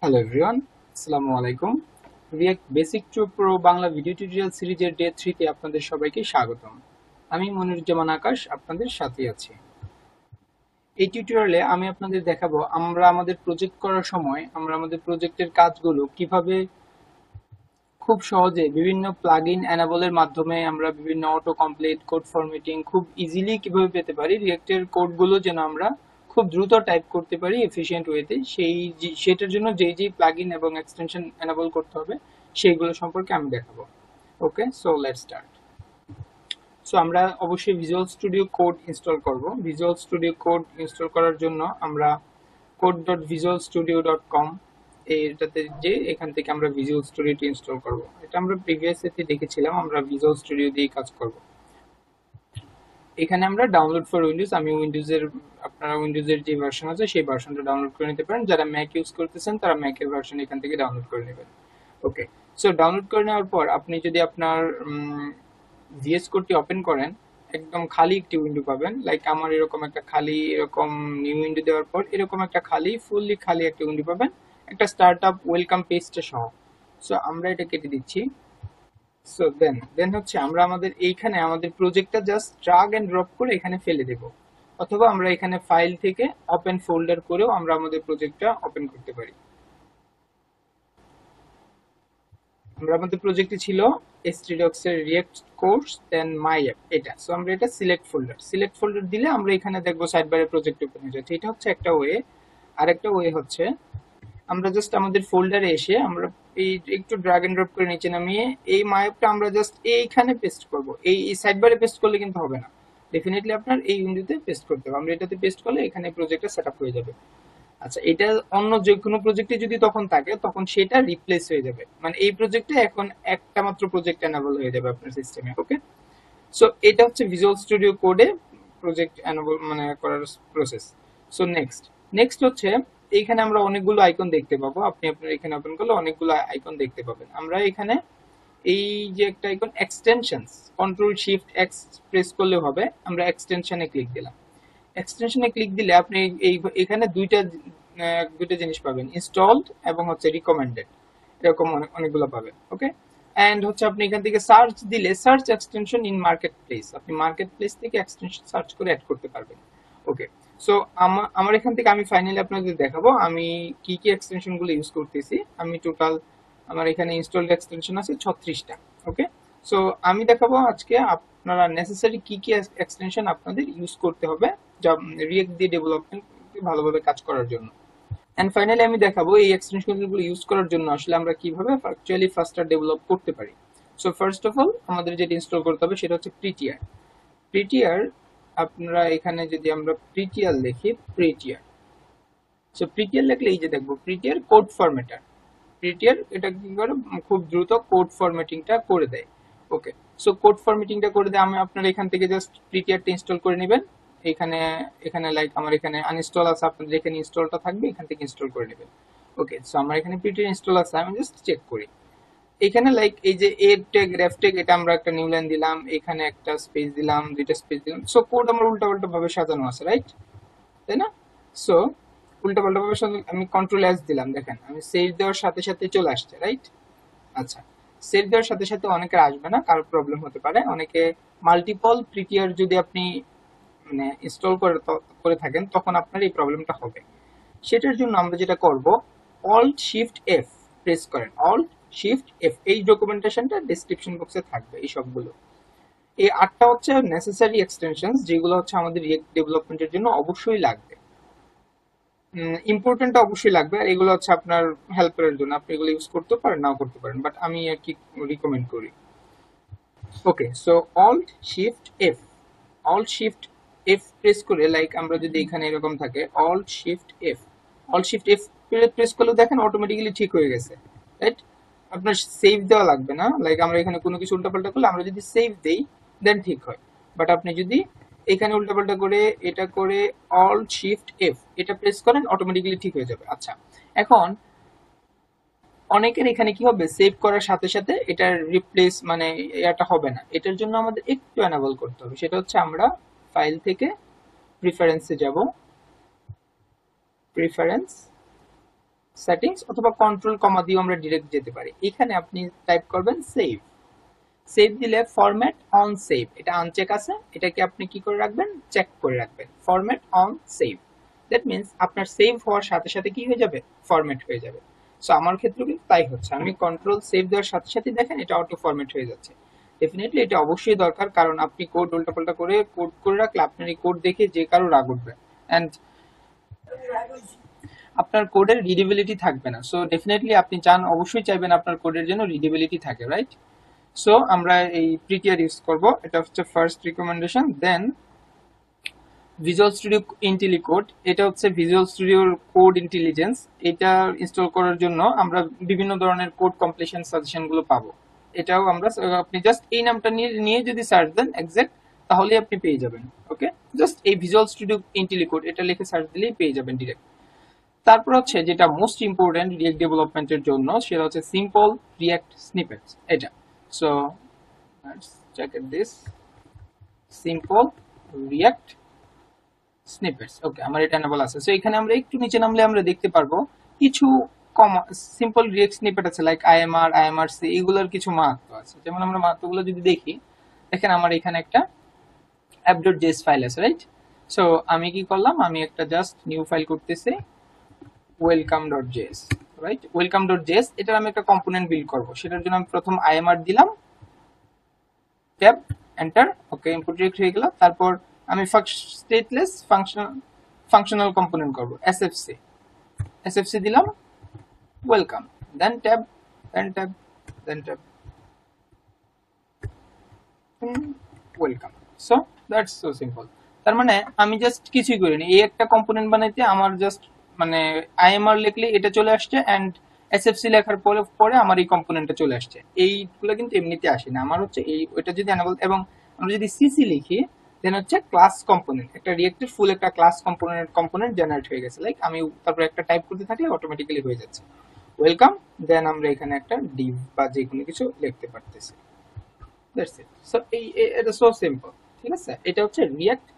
Hello everyone, আসসালামু আলাইকুম। React basic to pro Bangla video tutorial সিরিজের ডে 3 তে আপনাদের সবাইকে স্বাগতম। আমি মনিরুজ্জামান আকাশ আপনাদের সাথে আছি। এই টিউটোরিয়ালে আমি আপনাদের দেখাবো আমরা আমাদের প্রজেক্ট করার সময় আমরা আমাদের প্রজেক্টের কাজগুলো কিভাবে খুব সহজে বিভিন্ন প্লাগইন এনাবলের মাধ্যমে আমরা বিভিন্ন অটো কমপ্লিট কোড ফরম্যাটিং খুব ইজিলি কিভাবে পেতে পারি, রিয়েক্টের কোডগুলো যেন আমরা খুব দ্রুত টাইপ করতে পারি এফিশিয়েন্ট ওয়েতে, সেটার জন্য যেই প্লাগইন এবং এক্সটেনশন এনাবল করতে হবে সেইগুলো সম্পর্কে আমি দেখাবো। ওকে, সো লেটস স্টার্ট। সো আমরা অবশ্যই ভিজুয়াল স্টুডিও কোড ইনস্টল করব। ভিজুয়াল স্টুডিও কোড ইনস্টল করার জন্য আমরা code.visualstudio.com এটাতে যে এখান থেকে আমরা ভিজুয়াল স্টুডিওটি ইনস্টল করব। এটা আমরা প্রিভিয়াস এতে দেখেছিলাম, আমরা ভিজুয়াল স্টুডিও দিয়ে কাজ করব। এখানে আমরা ডাউনলোড ফর উইন্ডোজ, আমি উইন্ডোজের, আপনারা উইন্ডোজের যে ভার্সন আছে সেই ভার্সনটা ডাউনলোড করে নিতে পারেন। যারা ম্যাক ইউজ করতেছেন তারা ম্যাকের ভার্সন এখান থেকে ডাউনলোড করে নেবেন। ওকে, সো ডাউনলোড করে নেওয়ার পর আপনি যদি আপনার ভিএস কোডটি ওপেন করেন, একদম খালি একটি উইন্ডো পাবেন। লাইক আমার এরকম একটা খালি, এরকম নিউ উইন্ডো দেওয়ার পর এরকম একটা খালি, ফুললি খালি একটা উইন্ডো পাবেন, একটা স্টার্টআপ ওয়েলকাম পেজটা সহ। সো আমরা এটা কেটে দিচ্ছি। সো দেন হচ্ছে আমরা আমাদের এইখানে আমাদের প্রজেক্টটা জাস্ট ড্রাগ এন্ড ড্রপ করে এখানে ফেলে দেব, অথবা আমরা এখানে ফাইল থেকে ওপেন ফোল্ডার করেও আমরা আমাদের প্রজেক্টটা ওপেন করতে পারি। আমরা আমাদের প্রজেক্টে ছিল এসটিডক্স এর React course then my app, এটা। সো আমরা এটা সিলেক্ট ফোল্ডার দিলে আমরা এখানে দেখবো সাইড বারে প্রজেক্ট ওপেন হয়ে যাচ্ছে। এটা হচ্ছে একটা ওয়ে। আরেকটা ওয়ে হচ্ছে আমরা জাস্ট আমাদের ফোল্ডারে এসে আমরা এই একটু ড্র্যাগ এন্ড ড্রপ করে নিচে নামিয়ে এই মাই অ্যাপটা আমরা জাস্ট এইখানে পেস্ট করব। এই সাইড বারে পেস্ট করলে কিন্তু হবে না, ডেফিনেটলি আপনার এই উইন্ডোতে পেস্ট করতে হবে। আমরা এটাতে পেস্ট করলে এখানে প্রজেক্টটা সেটআপ হয়ে যাবে। আচ্ছা, এটা অন্য যে কোনো প্রজেক্টে যদি তখন থাকে তখন সেটা রিপ্লেস হয়ে যাবে, মানে এই প্রজেক্টে এখন একটা মাত্র প্রজেক্ট এনাবল হয়ে যাবে আপনার সিস্টেমে। ওকে, সো এটা হচ্ছে ভিজুয়াল স্টুডিও কোডে প্রজেক্ট এনাবল মানে করার প্রসেস। সো নেক্সট হচ্ছে এইখানে আমরা অনেকগুলো আইকন দেখতে পাবো। আপনি আপনার এখানে ওপেন করলে অনেকগুলো আইকন দেখতে পাবেন। আমরা এখানে এই যে একটা icon extensions, control shift x press করলে হবে। আমরা এক্সটেনশনে ক্লিক দিলাম। এক্সটেনশনে ক্লিক দিলে আপনি এই এখানে দুইটা জিনিস পাবেন, ইনস্টলড এবং হচ্ছে রিকমেন্ডেড, এরকম অনেকগুলো পাবেন। ওকে, এন্ড হচ্ছে আপনি এখান থেকে সার্চ দিলে search extension in market place, আপনি মার্কেট প্লেস থেকে এক্সটেনশন সার্চ করে অ্যাড করতে পারবেন। ওকে, সো আমার এখান থেকে আমি ফাইনালি আপনাদের দেখাবো আমি কি কি এক্সটেনশন গুলো ইউজ করতেছি। আমি টোটাল আমার এখানে ইনস্টলড এক্সটেনশন আছে 36টা। ওকে, সো আমি দেখাবো আজকে আপনারা নেসেসারি কি কি এক্সটেনশন আপনাদের ইউজ করতে হবে যা রিয়েক্ট দিয়ে ডেভেলপমেন্ট ভালোভাবে কাজ করার জন্য। এন্ড ফাইনালি আমি দেখাবো এই এক্সটেনশনগুলো ইউজ করার জন্য আসলে আমরা কিভাবে অ্যাকচুয়ালি ফাস্টার ডেভেলপ করতে পারি। সো ফার্স্ট অফ অল আমাদের যেটা ইনস্টল করতে হবে সেটা হচ্ছে প্রিটিয়ার। প্রিটিয়ার, আপনারা এখানে যদি আমরা প্রিটিয়ার লিখি, প্রিটিয়ার, সো প্রিটিয়ার লিখলে এই যে দেখবো প্রিটিয়ার কোড ফরম্যাটার। প্রিটিয়ার এটা কি করে, খুব দ্রুত কোড ফরম্যাটিংটা করে দেয়। ওকে, সো কোড ফরম্যাটিংটা করে দেয়। আমি আপনার এখান থেকে জাস্ট প্রিটিয়ারটা ইনস্টল করে নেবেন। এখানে এখানে লাইক আমার এখানে আনইনস্টল আছে, আপনাদের এখানে ইনস্টলটা থাকবে, এখান থেকে ইনস্টল করে নেবেন। ওকে, সো আমার এখানে প্রিটিয়ার ইনস্টল আছে, আমি জাস্ট চেক করি। এখানে লাইক এই যে এর ট্যাগ রেফ ট্যাগ, এটা আমরা একটা নিউ লাইন দিলাম, এখানে একটা স্পেস দিলাম, দুইটা স্পেস দিলাম। সো কোড আমার উল্টাপাল্টা ভাবে সাজানো আছে, রাইট? তাই না? সো উল্টাপাল্টা ভাবে আমি কন্ট্রোল এস দিলাম, দেখেন আমি সেভ দেওয়ার সাথে সাথে চলে আসছে, রাইট? আচ্ছা, সেভ দেওয়ার সাথে সাথে অনেকের আসবে না, কারো প্রবলেম হতে পারে। অনেকে মাল্টিপল প্রিটিয়ার যদি আপনি মানে ইনস্টল করে থাকেন তখন আপনার এই প্রবলেমটা হবে। সেটার জন্য আমরা যেটা করব, অল্ট শিফট এফ প্রেস করেন, অল্ট শিফট এফ। এই ডকুমেন্টেশনটা ডেসক্রিপশন বক্সে থাকবে এই সবগুলো। এই 8টা হচ্ছে নেসেসারি এক্সটেনশনস যেগুলো হচ্ছে আমাদের রিয়েক্ট ডেভেলপমেন্টের জন্য অবশ্যই লাগবে। ইম্পর্টেন্ট অবশ্যই লাগবে, আর এগুলো হচ্ছে আপনার হেল্পারের জন্য, আপনি এগুলো ইউজ করতে পারেন নাও করতে পারেন, বাট আমি আর কি রিকমেন্ড করি। Okay, so alt shift F, alt shift F press করে, লাইক আমরা যদি এখানে এরকম থাকে alt shift F, alt shift F press করলে দেখেন অটোমেটিক্যালি ঠিক হয়ে গেছে, রাইট? আপনার সেভ দেওয়া লাগবে না। লাইক আমরা এখানে কোনো কিছু উল্টাপাল্টা করলে আমরা যদি সেভ দেই দেন ঠিক হয়, বাট আপনি যদি এখানে উল্টাপাল্টা করে এটা করে অল্ট শিফট এফ এটা প্রেস করেন অটোমেটিক্যালি ঠিক হয়ে যাবে। আচ্ছা, এখন অনেকের এখানে কি হবে, সেভ করার সাথে সাথে এটার রিপ্লেস মানে এটা হবে না। এটার জন্য আমাদের একটু এনাবল করতে হবে, সেটা হচ্ছে আমরা ফাইল থেকে প্রিফারেন্সে যাব, প্রিফারেন্স, সেটিংস অথবা কন্ট্রোল কমা দিয়েও আমরা ডিরেক্ট যেতে পারি। এখানে আপনি টাইপ করবেন সেভ। সেভ দিলে ফরম্যাট অন সেভ, এটা আনচেক আছে, এটাকে আপনি কি করে রাখবেন, চেক করে রাখবেন, format on save. That means আপনার সেভ হওয়ার সাথে সাথে কি হয়ে যাবে, ফরম্যাট হয়ে যাবে। সো আমার ক্ষেত্রে কিন্তু তাই হচ্ছে, আমি কন্ট্রোল সেভ দেওয়ার সাথে সাথে দেখেন এটা অটো ফরম্যাট হয়ে যাচ্ছে। ডেফিনেটলি এটা অবশ্যই দরকার, কারণ আপনি কোড উল্টাপাল্টা করে কোড করে রাখলে আপনার এই কোড দেখে যে কারো রাগ উঠবে এন্ড আপনার কোডের রিডেবিলিটি থাকবে না। সো ডেফিনেটলি আপনি চান, অবশ্যই চাইবেন আপনার কোডের জন্য রিডেবিলিটি থাকে, রাইট? সো আমরা এই প্রিটিয়ার ইউজ করব, এটা হচ্ছে ফার্স্ট রিকমেন্ডেশন। দেন ভিজুয়াল স্টুডিও ইন্টেলিকোড, এটা হচ্ছে ভিজুয়াল স্টুডিওর কোড ইন্টেলিজেন্স। এটা ইনস্টল করার জন্য আমরা বিভিন্ন ধরনের কোড কমপ্লিশন সাজেশন গুলো পাবো। এটাও আমরা, আপনি জাস্ট এই নামটা নিয়ে যদি সার্চ দেন এক্সাক্ট, তাহলে আপনি পেয়ে যাবেন। ওকে, জাস্ট এই ভিজুয়াল স্টুডিও ইন্টেলিকোড এটা লিখে সার্চ দিলেই পেয়ে যাবেন ডিরেক্ট। তারপর হচ্ছে যেটা মোস্ট ইম্পর্টেন্ট রিয়েক্ট ডেভেলপমেন্টের জন্য, সেটা হচ্ছে সিম্পল রিয়েক্ট স্নিপেটস। এটা so let's check it this simple React snippets. Okay, আমার এটা এনেবল আছে। সো এখানে আমরা একটু নিচে নামলে আমরা দেখতে পারবো কিছু সিম্পল রিয়েক্ট স্নিপেট আছে, লাইক আইএমআর, আইএমআরসি, এগুলোর কিছু মাহাত্ম আছে। যেমন আমরা মাহাত্মগুলো যদি দেখি, দেখেন আমার এখানে একটা app.js ফাইল আছে, রাইট? সো আমি কি করলাম, আমি একটা জাস্ট নিউ ফাইল করতেছি, welcome.js, রাইট? welcome.js, এটার আমি একটা কম্পোনেন্ট বিল্ড করব। সেটার জন্য আমি প্রথম আইএমআর দিলাম, tab, enter. Okay, input direct হয়ে গেল। তারপর আমি স্টেটলেস ফাংশনাল কম্পোনেন্ট করব, এসএফসি দিলাম, welcome, then tab, then tab, then tab, welcome. So that's so simple. তার মানে আমি জাস্ট কিছুই করিনি, এই একটা কম্পোনেন্ট বানাইতে আমার জাস্ট মানে আইএমআর লিখলে এটা চলে আসছে, এন্ড এসএফসি লেখার পরে পরে আমার এই কম্পোনেন্টটা চলে আসছে। এইগুলো কিন্তু এমনিতে আসে না, আমার হচ্ছে এই ওইটা যদি এনেবল, এবং আমরা যদি সিসি লিখি দেন হচ্ছে ক্লাস কম্পোনেন্ট, একটা রিয়েক্টের ফুল একটা ক্লাস কম্পোনেন্ট জেনারেট হয়ে গেছে। লাইক আমি তারপর একটা টাইপ করতে থাকলে অটোমেটিক্যালি হয়ে যাচ্ছে ওয়েলকাম। দেন আমরা এখানে একটা ডিভ বা যে কোনো কিছু লিখতে পারতেছি। That's it. সো এটা সো সিম্পল, ঠিক আছে? এটা হচ্ছে রিয়াক্ট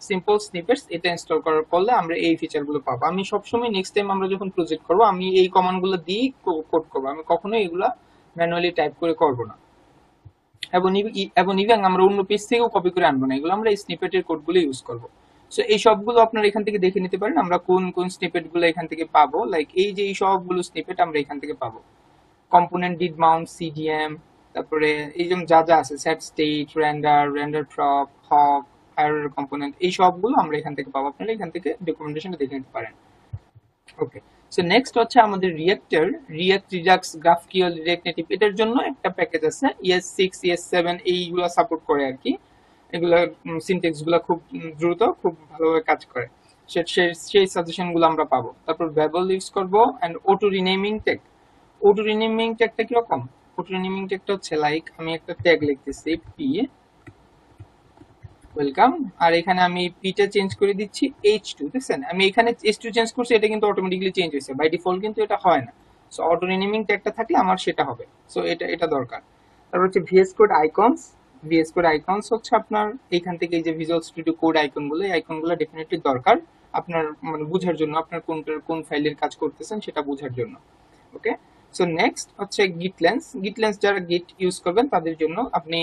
সিম্পল স্নিপেটস। এটা ইনস্টল করার পরে আমরা এই ফিচারগুলো পাবো। আমি সবসময় নেক্সট টাইম আমরা যখন প্রজেক্ট করব, আমি এই কমান্ডগুলো দিয়ে কোড করব, আমি কখনোই এগুলা ম্যানুয়ালি টাইপ করে করব না। এবং ইভেন আমরা অন্য পেজ থেকেও কপি করে আনবো না, এগুলো আমরা এই স্নিপেটের কোডগুলো ইউজ করব। সো এই সবগুলো আপনারা এখান থেকে দেখে নিতে পারেন আমরা কোন কোন স্নিপেট গুলো এখান থেকে পাবো। লাইক এই যে এই সবগুলো স্নিপেট আমরা এখান থেকে পাবো, কম্পোনেন্ট ডিড মাউন্ট, সিডিএম, তারপরে এই যে যা যা আছে, সেট স্টেট, রেন্ডার ড্রপ, হক, এরর কম্পোনেন্ট, এই সবগুলো আমরা এখান থেকে পাবো। আপনারা এখান থেকে ডকুমেন্টেশনটা দেখে নিতে পারেন। ওকে, সো নেক্সট হচ্ছে আমাদের রিয়েক্টের React Redux GraphQL React Native. এটার জন্য একটা প্যাকেজ আছে, ES6 ES7 এইগুলো সাপোর্ট করে আর কি। এগুলো সিনট্যাক্স গুলো খুব দ্রুত, খুব ভালোভাবে কাজ করে। সেই সাজেশন গুলো আমরা পাবো। তারপর বেবল ইউজ করবো, and auto renaming tag. Auto renaming ট্যাগটা কিরকম? অটো রিনেমিং ট্যাগটা হচ্ছে লাইক আমি একটা ট্যাগ লিখতেছি পি ওয়েলকাম, আর এখানে আমি পিটা চেঞ্জ করে দিচ্ছি H2। দেখছেন আমি এখানে H2 চেঞ্জ করছি, এটা কিন্তু অটোমেটিক্যালি চেঞ্জ হয়েছে, বাই ডিফল্ট কিন্তু এটা হয় না। সো অটো রিনেমিং ট্যাগটা থাকলে আমার সেটা হবে। সো এটা দরকার। তারপর হচ্ছে VS Code icons. VS Code icons হচ্ছে আপনার এইখান থেকে এই যে ভিজুয়াল স্টুডিও কোড আইকনগুলো, এই আইকনগুলো ডেফিনেটলি দরকার আপনার মানে বোঝার জন্য, আপনার কোন ফাইলের কাজ করতেছেন সেটা বোঝার জন্য। ওকে, সো নেক্সট হচ্ছে গিটলেন্স যারা গিট ইউজ করবেন তাদের জন্য আপনি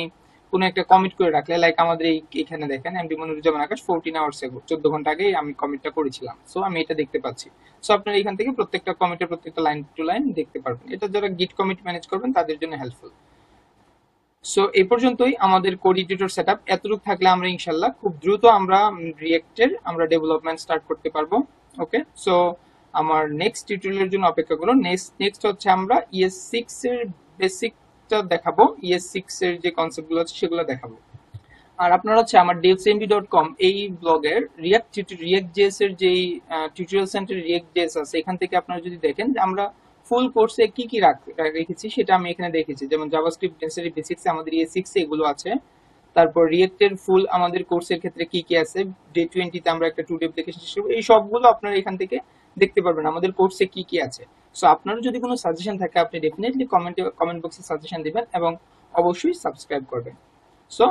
কোনো একটা কমিট করে রাখলে, লাইক আমাদের এখানে দেখেন এমডি মনিরুজ্জামান আকাশ 14 আওয়ার্স এগো, 14 ঘন্টা আগে আমি কমিটটা করেছিলাম। সো আমি এটা দেখতে পাচ্ছি। সো আপনারা এখান থেকে প্রত্যেকটা কমিটের প্রত্যেকটা লাইন টু লাইন দেখতে পারবেন। এটা যারা গিট কমিট ম্যানেজ করবেন তাদের জন্য হেল্পফুল। সো এই পর্যন্তই আমাদের কোড এডিটর সেটআপ। এতটুকু থাকলে আমরা ইনশাল্লাহ খুব দ্রুত আমরা রিয়েক্টের আমরা ডেভেলপমেন্ট স্টার্ট করতে পারবো। ওকে, সো আমার নেক্সট টিউটোরিয়ালের জন্য অপেক্ষা করুন। নেক্সট হচ্ছে আমরা ES6 এর বেসিকটা দেখাবো, ES6 এর যে কনসেপ্টগুলো আছে সেগুলো দেখাবো। আর আপনারা হচ্ছে আমার devcmd.com এই ব্লগের রিয়েক্ট জেএস এর যেই টিউটোরিয়াল সেন্টার রিয়েক্ট জেএস আছে, এখান থেকে আপনারা যদি দেখেন যে আমরা ফুল কোর্সে কি কি রেখেছি সেটা আমি এখানে দেখেছি। যেমন জাভাস্ক্রিপ্ট নেসেসারি বেসিক্স আমাদের ES6 এগুলো আছে। তারপর রিয়েক্টের ফুল আমাদের কোর্সের ক্ষেত্রে কি কি আছে, ডে 20 তে আমরা একটা 2D অ্যাপ্লিকেশন শিখব, এই সবগুলো আপনারা এখান থেকে দেখতে পারবেন আমাদের কোর্সে কি কি আছে। সো আপনার যদি কোনো সাজেশন থাকে আপনি ডেফিনেটলি কমেন্ট বক্সে সাজেশন দিবেন এবং অবশ্যই সাবস্ক্রাইব করবেন। So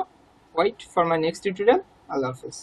wait for my next tutorial. Allah Hafiz.